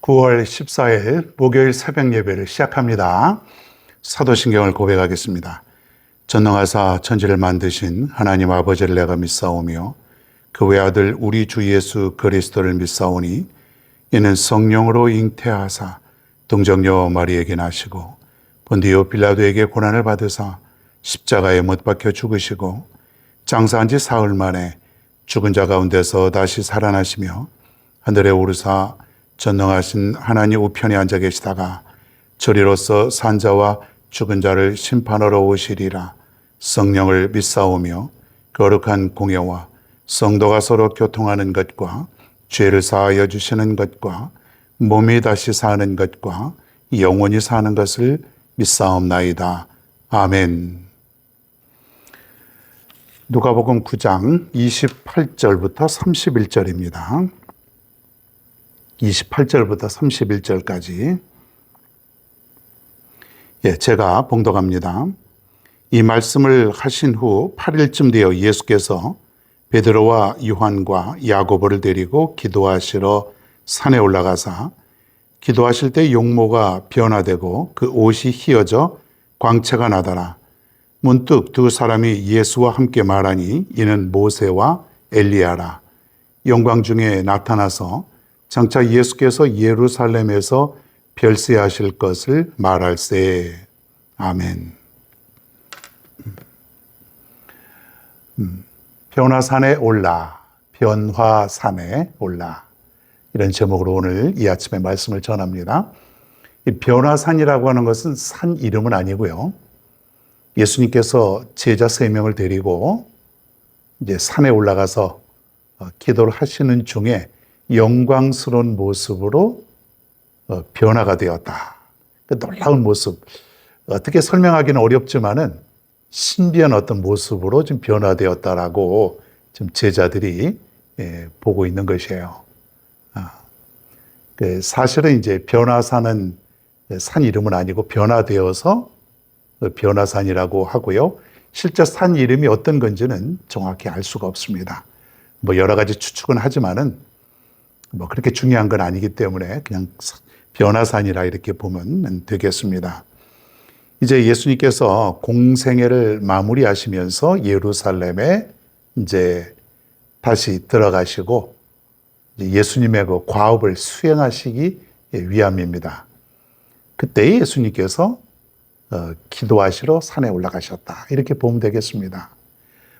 9월 14일 목요일 새벽 예배를 시작합니다. 사도신경을 고백하겠습니다. 전능하사 천지를 만드신 하나님 아버지를 내가 믿사오며 그 외아들 우리 주 예수 그리스도를 믿사오니 이는 성령으로 잉태하사 동정녀 마리에게 나시고 본디오 빌라도에게 고난을 받으사 십자가에 못 박혀 죽으시고 장사한 지 사흘 만에 죽은 자 가운데서 다시 살아나시며 하늘에 오르사 전능하신 하나님 우편에 앉아 계시다가 저리로서 산자와 죽은 자를 심판하러 오시리라. 성령을 믿사오며 거룩한 공예와 성도가 서로 교통하는 것과 죄를 사하여 주시는 것과 몸이 다시 사는 것과 영원히 사는 것을 믿사옵나이다. 아멘. 누가복음 9장 28절부터 31절입니다. 28절부터 31절까지 제가 봉독합니다. 이 말씀을 하신 후 8일쯤 되어 예수께서 베드로와 요한과 야고보를 데리고 기도하시러 산에 올라가사 기도하실 때 용모가 변화되고 그 옷이 휘어져 광채가 나더라. 문득 두 사람이 예수와 함께 말하니 이는 모세와 엘리야라. 영광 중에 나타나서 장차 예수께서 예루살렘에서 별세하실 것을 말할세. 아멘. 변화산에 올라, 변화산에 올라. 이런 제목으로 오늘 이 아침에 말씀을 전합니다. 이 변화산이라고 하는 것은 산 이름은 아니고요. 예수님께서 제자 3명을 데리고 이제 산에 올라가서 기도를 하시는 중에 영광스러운 모습으로 변화가 되었다. 그 놀라운 모습. 어떻게 설명하기는 어렵지만은 신비한 어떤 모습으로 좀 변화되었다라고 지금 제자들이 보고 있는 것이에요. 사실은 이제 변화산은 산 이름은 아니고 변화되어서 변화산이라고 하고요. 실제 산 이름이 어떤 건지는 정확히 알 수가 없습니다. 뭐 여러 가지 추측은 하지만은 뭐 그렇게 중요한 건 아니기 때문에 그냥 변화산이라 이렇게 보면 되겠습니다. 이제 예수님께서 공생애를 마무리하시면서 예루살렘에 이제 다시 들어가시고 예수님의 그 과업을 수행하시기 위함입니다. 그때 예수님께서 기도하시러 산에 올라가셨다. 이렇게 보면 되겠습니다.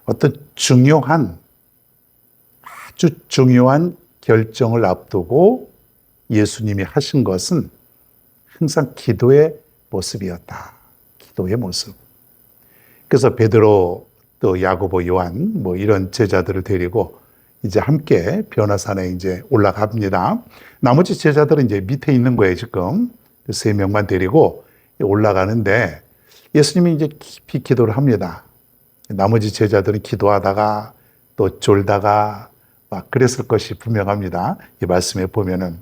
어떤 아주 중요한 결정을 앞두고 예수님이 하신 것은 항상 기도의 모습이었다. 기도의 모습. 그래서 베드로 또 야고보 요한 뭐 이런 제자들을 데리고 이제 함께 변화산에 이제 올라갑니다. 나머지 제자들은 이제 밑에 있는 거예요, 지금. 3명만 데리고 올라가는데 예수님이 이제 깊이 기도를 합니다. 나머지 제자들은 기도하다가 또 졸다가 막 그랬을 것이 분명합니다. 이 말씀에 보면은.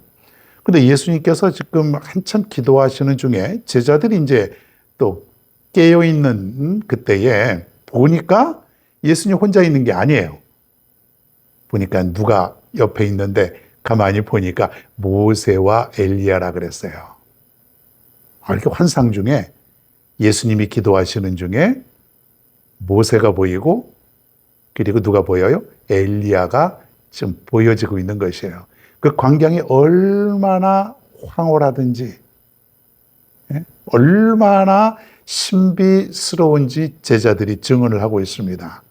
근데 예수님께서 지금 한참 기도하시는 중에 제자들이 이제 또 깨어있는 그때에 보니까 예수님 혼자 있는 게 아니에요. 보니까 누가 옆에 있는데 가만히 보니까 모세와 엘리야라 그랬어요. 이렇게 환상 중에 예수님이 기도하시는 중에 모세가 보이고 그리고 누가 보여요? 엘리야가 지금 보여지고 있는 것이에요. 그 광경이 얼마나 황홀하든지 얼마나 신비스러운지 제자들이 증언을 하고 있습니다.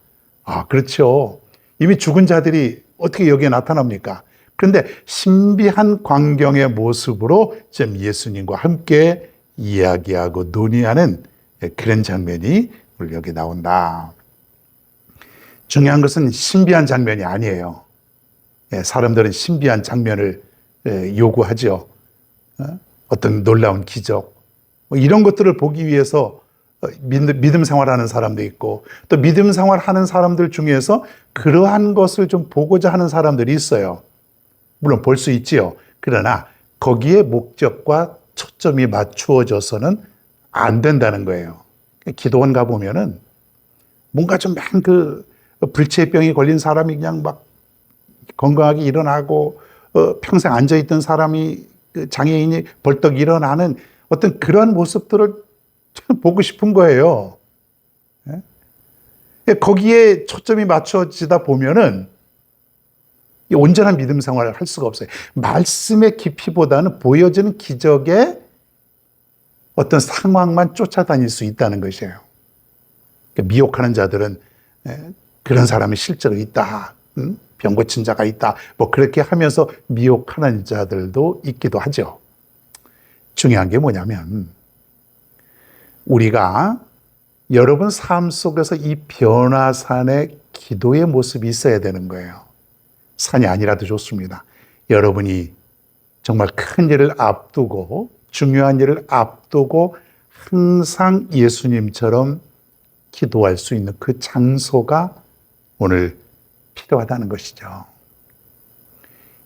그렇죠. 이미 죽은 자들이 어떻게 여기에 나타납니까? 그런데 신비한 광경의 모습으로 지금 예수님과 함께 이야기하고 논의하는 그런 장면이 오늘 여기 나온다. 중요한 것은 신비한 장면이 아니에요. 사람들은 신비한 장면을 요구하죠. 어떤 놀라운 기적, 이런 것들을 보기 위해서 믿음 생활하는 사람도 있고 또 믿음 생활하는 사람들 중에서 그러한 것을 좀 보고자 하는 사람들이 있어요. 물론 볼 수 있지요. 그러나 거기에 목적과 초점이 맞추어져서는 안 된다는 거예요. 기도원 가보면은 뭔가 좀 불치병이 걸린 사람이 그냥 막 건강하게 일어나고 평생 앉아있던 사람이 그 장애인이 벌떡 일어나는 어떤 그런 모습들을 참 보고 싶은 거예요. 예? 거기에 초점이 맞춰지다 보면은 이 온전한 믿음 생활을 할 수가 없어요. 말씀의 깊이보다는 보여지는 기적의 어떤 상황만 쫓아다닐 수 있다는 것이에요. 그러니까 미혹하는 자들은 그런 사람이 실제로 있다. 병 고친 자가 있다. 뭐 그렇게 하면서 미혹하는 자들도 있기도 하죠. 중요한 게 뭐냐면 우리가 여러분 삶 속에서 이 변화산의 기도의 모습이 있어야 되는 거예요. 산이 아니라도 좋습니다. 여러분이 정말 큰 일을 앞두고 중요한 일을 앞두고 항상 예수님처럼 기도할 수 있는 그 장소가 오늘 필요하다는 것이죠.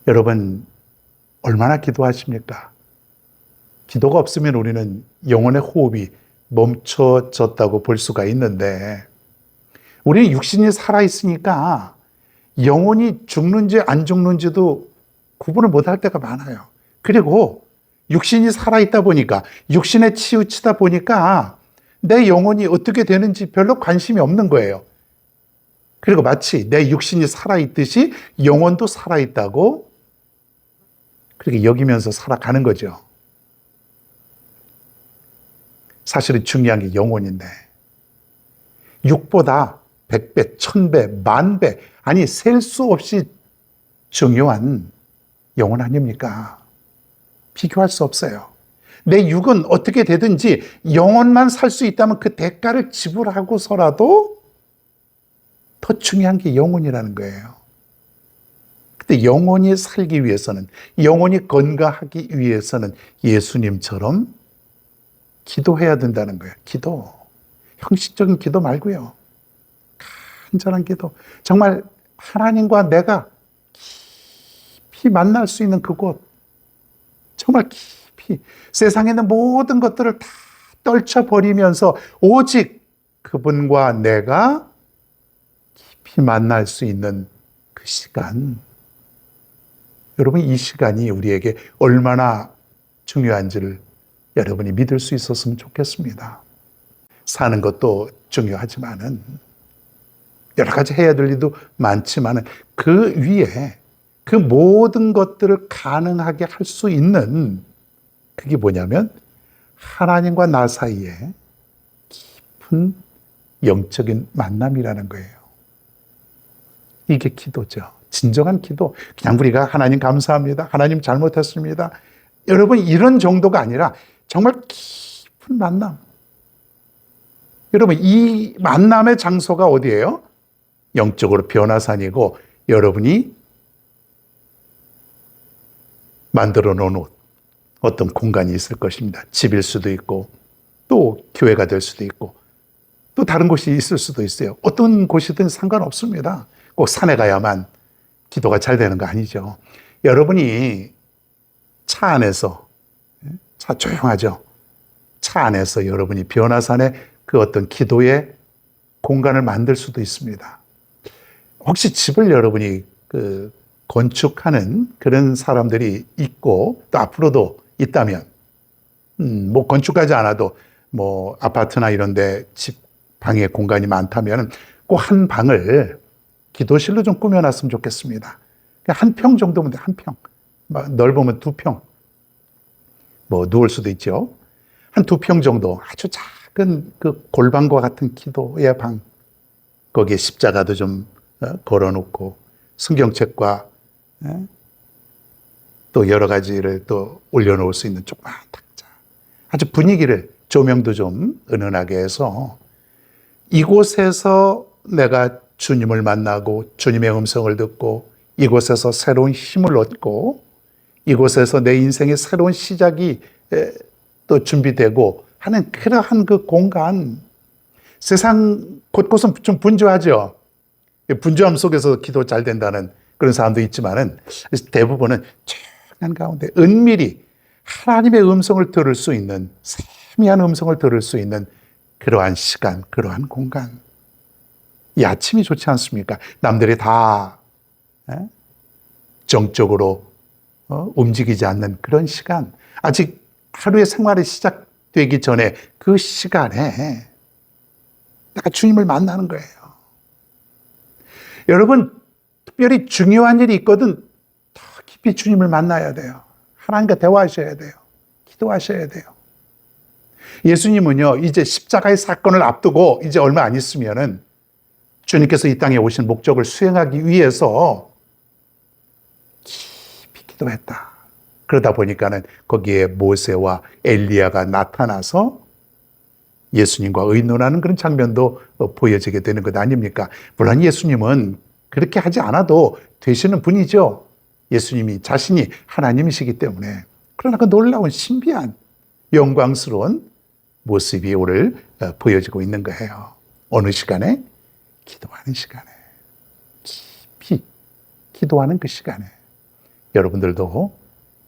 여러분 얼마나 기도하십니까? 기도가 없으면 우리는 영혼의 호흡이 멈춰졌다고 볼 수가 있는데 우리는 육신이 살아있으니까 영혼이 죽는지 안 죽는지도 구분을 못할 때가 많아요. 그리고 육신이 살아있다 보니까 육신에 치우치다 보니까 내 영혼이 어떻게 되는지 별로 관심이 없는 거예요. 그리고 마치 내 육신이 살아있듯이 영혼도 살아있다고 그렇게 여기면서 살아가는 거죠. 사실은 중요한 게 영혼인데 육보다 100배, 1000배, 만배 아니 셀 수 없이 중요한 영혼 아닙니까? 비교할 수 없어요. 내 육은 어떻게 되든지 영혼만 살 수 있다면 그 대가를 지불하고서라도 더 중요한 게 영혼이라는 거예요. 근데 영혼이 살기 위해서는 영혼이 건강하기 위해서는 예수님처럼 기도해야 된다는 거예요. 기도. 형식적인 기도 말고요. 간절한 기도. 정말 하나님과 내가 깊이 만날 수 있는 그곳. 정말 깊이 세상에 있는 모든 것들을 다 떨쳐버리면서 오직 그분과 내가 깊이 만날 수 있는 그 시간. 여러분 이 시간이 우리에게 얼마나 중요한지를 여러분이 믿을 수 있었으면 좋겠습니다. 사는 것도 중요하지만은 여러 가지 해야 될 일도 많지만은 그 위에 그 모든 것들을 가능하게 할 수 있는 그게 뭐냐면 하나님과 나 사이에 깊은 영적인 만남이라는 거예요. 이게 기도죠. 진정한 기도. 그냥 우리가 하나님 감사합니다. 하나님 잘못했습니다. 여러분 이런 정도가 아니라 정말 깊은 만남. 여러분 이 만남의 장소가 어디예요? 영적으로 변화산이고 여러분이 만들어 놓은 어떤 공간이 있을 것입니다. 집일 수도 있고 또 교회가 될 수도 있고 또 다른 곳이 있을 수도 있어요. 어떤 곳이든 상관없습니다. 꼭 산에 가야만 기도가 잘 되는 거 아니죠. 여러분이 차 안에서 차 조용하죠. 차 안에서 여러분이 변화산의 그 어떤 기도의 공간을 만들 수도 있습니다. 혹시 집을 여러분이 건축하는 그런 사람들이 있고 또 앞으로도 있다면 뭐 건축하지 않아도 뭐 아파트나 이런 데 집 방에 공간이 많다면 꼭 한 방을 기도실로 좀 꾸며놨으면 좋겠습니다. 한 평 정도면 돼, 한 평. 넓으면 2평. 뭐 누울 수도 있죠. 한 2평 정도 아주 작은 그 골방과 같은 기도의 방. 거기에 십자가도 좀 걸어놓고 성경책과 또 여러 가지를 또 올려놓을 수 있는 조그마한 탁자. 아주 분위기를 조명도 좀 은은하게 해서 이곳에서 내가 주님을 만나고 주님의 음성을 듣고 이곳에서 새로운 힘을 얻고 이곳에서 내 인생의 새로운 시작이 또 준비되고 하는 그러한 그 공간. 세상 곳곳은 좀 분주하죠. 분주함 속에서 기도 잘 된다는 그런 사람도 있지만은 대부분은 조용한 가운데 은밀히 하나님의 음성을 들을 수 있는 세미한 음성을 들을 수 있는 그러한 시간, 그러한 공간. 이 아침이 좋지 않습니까? 남들이 다 정적으로 움직이지 않는 그런 시간, 아직 하루의 생활이 시작되기 전에 그 시간에 내가 주님을 만나는 거예요. 여러분, 특별히 중요한 일이 있거든 더 깊이 주님을 만나야 돼요. 하나님과 대화하셔야 돼요. 기도하셔야 돼요. 예수님은요, 이제 십자가의 사건을 앞두고 이제 얼마 안 있으면은 주님께서 이 땅에 오신 목적을 수행하기 위해서 깊이 기도했다. 그러다 보니까는 거기에 모세와 엘리야가 나타나서 예수님과 의논하는 그런 장면도 보여지게 되는 것 아닙니까? 물론 예수님은 그렇게 하지 않아도 되시는 분이죠. 예수님이 자신이 하나님이시기 때문에. 그러나 그 놀라운 신비한 영광스러운 모습이 오늘 보여지고 있는 거예요. 어느 시간에? 기도하는 시간에. 깊이 기도하는 그 시간에. 여러분들도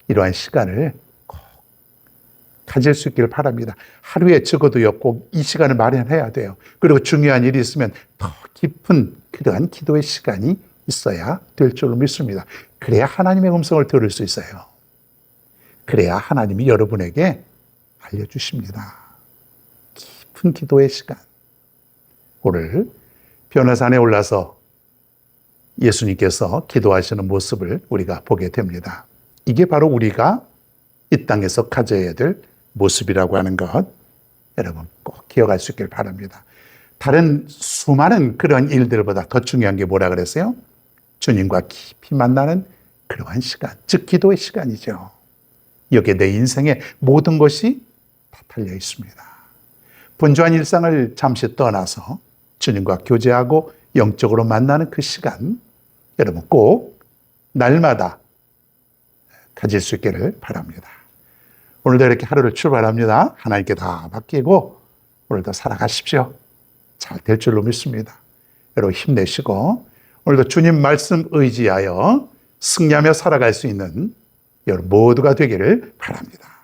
이러한 시간을 꼭 가질 수 있기를 바랍니다. 하루에 적어도요, 꼭 이 시간을 마련해야 돼요. 그리고 중요한 일이 있으면 더 깊은 그러한 기도의 시간이 있어야 될 줄로 믿습니다. 그래야 하나님의 음성을 들을 수 있어요. 그래야 하나님이 여러분에게 알려주십니다. 깊은 기도의 시간. 오늘 변화산에 올라서 예수님께서 기도하시는 모습을 우리가 보게 됩니다. 이게 바로 우리가 이 땅에서 가져야 될 모습이라고 하는 것, 여러분 꼭 기억할 수 있길 바랍니다. 다른 수많은 그런 일들보다 더 중요한 게 뭐라 그랬어요? 주님과 깊이 만나는 그러한 시간, 즉 기도의 시간이죠. 여기에 내 인생의 모든 것이 다 달려 있습니다. 분주한 일상을 잠시 떠나서 주님과 교제하고 영적으로 만나는 그 시간, 여러분 꼭 날마다 가질 수 있기를 바랍니다. 오늘도 이렇게 하루를 출발합니다. 하나님께 다 맡기고 오늘도 살아가십시오. 잘 될 줄로 믿습니다. 여러분 힘내시고 오늘도 주님 말씀 의지하여 승리하며 살아갈 수 있는 여러분 모두가 되기를 바랍니다.